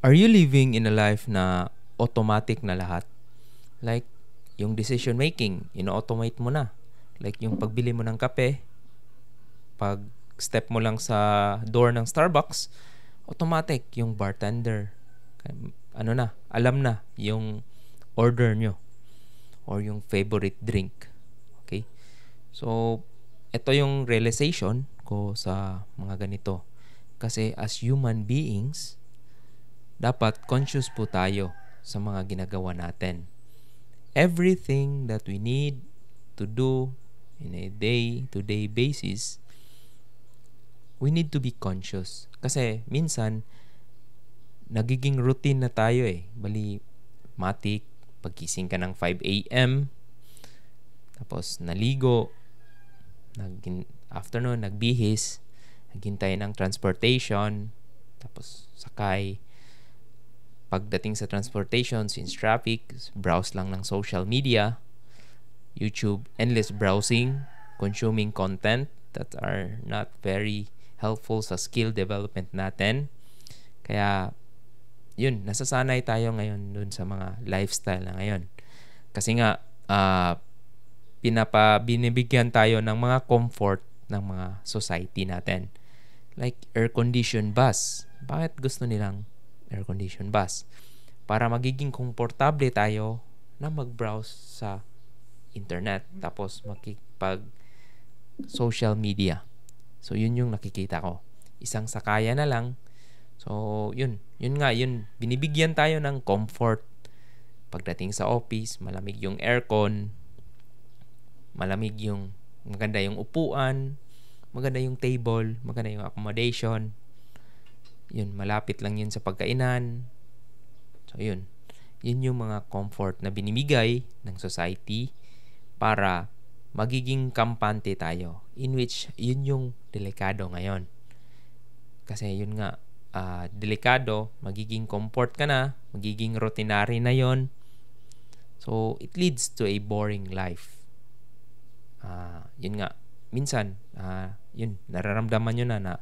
Are you living in a life na automatic na lahat? Like, yung decision making, ino-automate mo na. Like, yung pagbili mo ng kape, pag step mo lang sa door ng Starbucks, automatic yung bartender. Alam na yung order nyo or yung favorite drink. Okay? So, ito yung realization ko sa mga ganito. Kasi as human beings, dapat conscious po tayo sa mga ginagawa natin. Everything that we need to do in a day-to-day basis, we need to be conscious. Kasi minsan, nagiging routine na tayo eh. Bali, matik, pagkising ka ng 5 a.m., tapos naligo, afternoon, nagbihis, naghintay ng transportation, tapos sakay. Pagdating sa transportation, since traffic, browse lang ng social media, YouTube, endless browsing, consuming content that are not very helpful sa skill development natin. Kaya, yun, nasasanay tayo ngayon dun sa mga lifestyle na ngayon. Kasi nga, binibigyan tayo ng mga comfort ng mga society natin. Like air-conditioned bus. Bakit gusto nilang air-conditioned bus? Para magiging komportable tayo na mag-browse sa internet tapos makipag social media. So, yun yung nakikita ko. Isang sakaya na lang. So, yun nga, binibigyan tayo ng comfort. Pagdating sa office, malamig yung aircon, maganda yung upuan, maganda yung table, maganda yung accommodation. Yun, malapit lang yun sa pagkainan. So, yun yung mga comfort na binibigay ng society para magiging kampante tayo, in which yun yung delikado ngayon. Kasi yun nga, delikado, magiging comfort ka na, magiging routinary na yon. So, it leads to a boring life. Yun nga, minsan, nararamdaman nyo na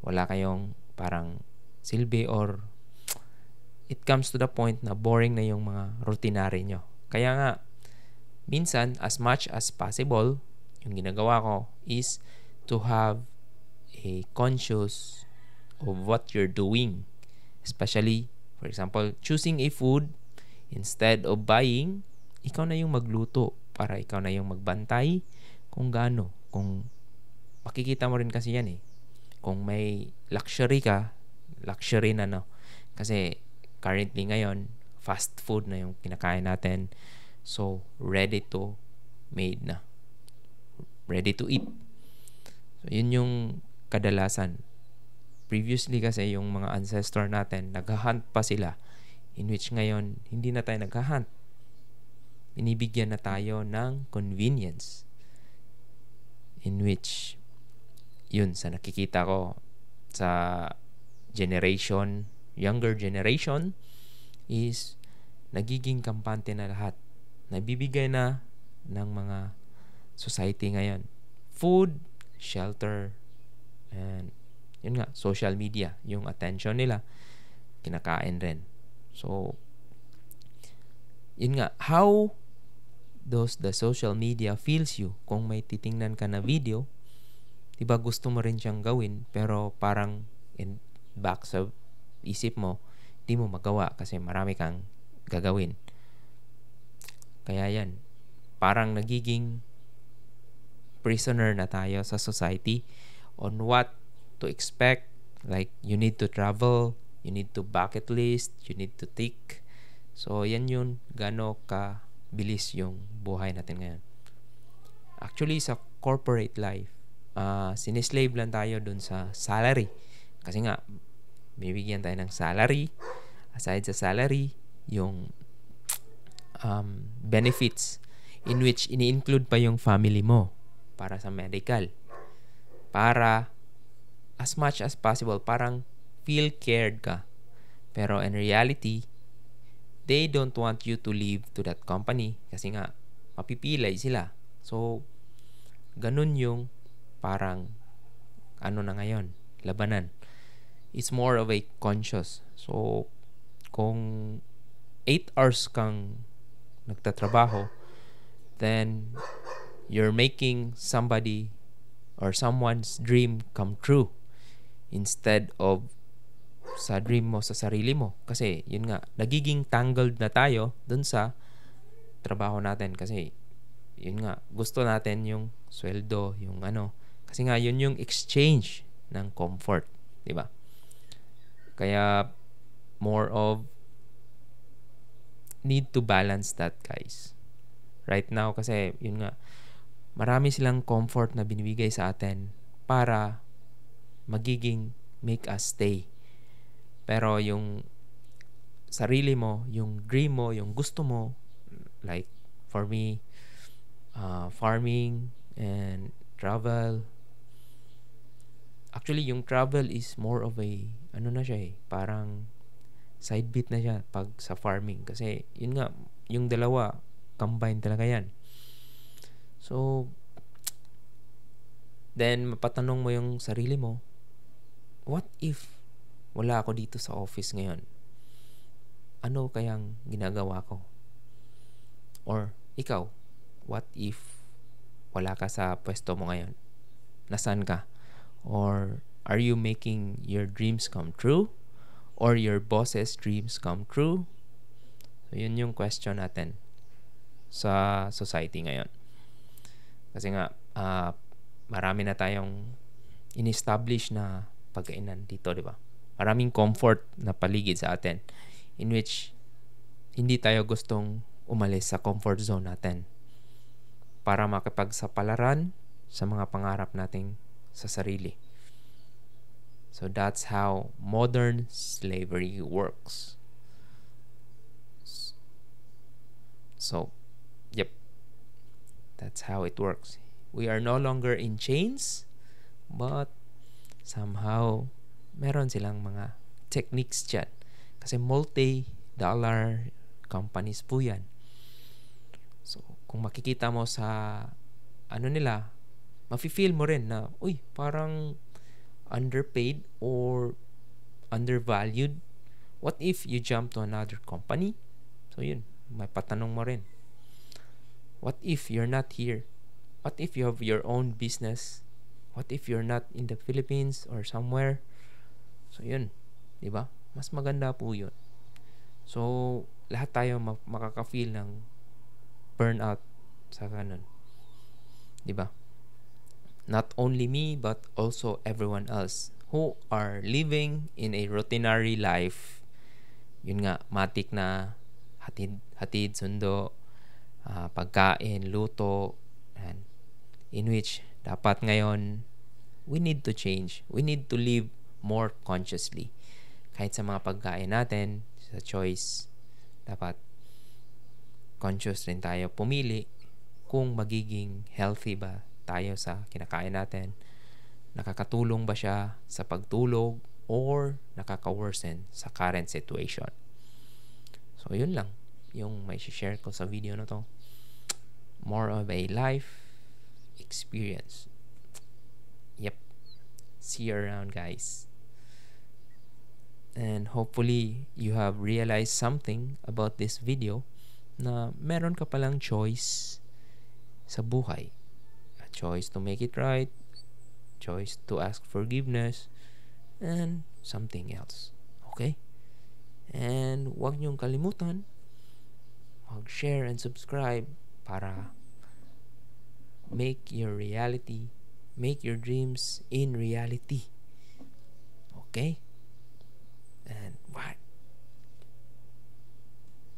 wala kayong parang silbi or it comes to the point na boring na yung mga routinary nyo. Kaya nga, minsan, as much as possible, yung ginagawa ko is to have a conscious of what you're doing. Especially, for example, choosing a food instead of buying, ikaw na yung magluto para ikaw na yung magbantay kung gaano. Kung makikita mo rin kasi yan eh. Kung may luxury ka, luxury na no. Kasi currently ngayon, fast food na yung kinakain natin. So, ready to made na. Ready to eat. So, yun yung kadalasan. Previously kasi yung mga ancestor natin, nag-hunt pa sila. In which ngayon, hindi na tayo nag-hunt. Binibigyan na tayo ng convenience. In which, yun, sa nakikita ko sa younger generation, is nagiging kampante na lahat. Nabibigay na ng mga society ngayon. Food, shelter, and yun nga, social media. Yung attention nila, kinakain rin. So, yun nga, how does the social media feels you? Kung may titingnan ka na video, diba gusto mo rin siyang gawin, pero parang back sa isip mo, di mo magawa kasi marami kang gagawin. Kaya yan, parang nagiging prisoner na tayo sa society on what to expect. Like, you need to travel, you need to bucket list, you need to tick. So, yan yun, gano ka bilis yung buhay natin ngayon. Actually, sa corporate life, sinislave lang tayo dun sa salary. Kasi nga, bibigyan tayo ng salary. Aside sa salary, yung benefits in which ini-include pa yung family mo para sa medical. Para as much as possible, parang feel cared ka. Pero in reality, they don't want you to leave to that company kasi nga, mapipilay sila. So, ganun yung parang na ngayon, labanan. It's more of a conscious. So, Kung 8 hours kang nagtatrabaho, then you're making somebody or someone's dream come true instead of sa dream mo sa sarili mo. Kasi yun nga, nagiging tangled na tayo dun sa trabaho natin kasi yun nga, gusto natin yung sweldo, yung ano. Kasi nga yun yung exchange ng comfort, di ba? Kaya more of need to balance that, guys. Right now kasi yun nga, marami silang comfort na binibigay sa atin para magiging make us stay. Pero yung sarili mo, yung dream mo, yung gusto mo, like for me, farming and travel. Actually, yung travel is more of a, ano na siya parang side bit na siya pag sa farming. Kasi yun nga, yung dalawa, combine talaga yan. So, then mapatanong mo yung sarili mo, what if wala ako dito sa office ngayon? Ano kayang ginagawa ko? Or ikaw, what if wala ka sa pwesto mo ngayon? Nasaan ka? Or are you making your dreams come true? Or your boss's dreams come true? So, yun yung question natin sa society ngayon. Kasi nga, marami na tayong in-establish na pagkainan dito, di ba? Maraming comfort na paligid sa atin in which hindi tayo gustong umalis sa comfort zone natin para makipagsapalaran sa mga pangarap nating sa sarili. So that's how modern slavery works. So, yep. That's how it works. We are no longer in chains, but somehow meron silang mga techniques dyan. Kasi multi-dollar companies po yan. So, kung makikita mo sa ano nila, mafe-feel mo rin na, uy, parang underpaid or undervalued. What if you jump to another company? So, yun, may patanong mo rin. What if you're not here? What if you have your own business? What if you're not in the Philippines or somewhere? So, yun. Diba? Mas maganda po yun. So, lahat tayo makaka-feel ng burnout sa ganun. Diba? Not only me, but also everyone else who are living in a routinary life. Yun nga, matik na hatid, sundo, pagkain, luto, and in which dapat ngayon we need to change. We need to live more consciously. Kahit sa mga pagkain natin, sa choice, dapat conscious rin tayo pumili kung magiging healthy ba tayo sa kinakain natin. Nakakatulong ba siya sa pagtulog or nakaka-worsen sa current situation. So, yun lang yung may share ko sa video na to. More of a life experience. Yep. See you around, guys. And hopefully, you have realized something about this video na meron ka palang choice sa buhay. A choice to make it right, choice to ask forgiveness, and something else. Okay? And huwag niyong kalimutan mag-share and subscribe para make your reality, make your dreams in reality. Okay?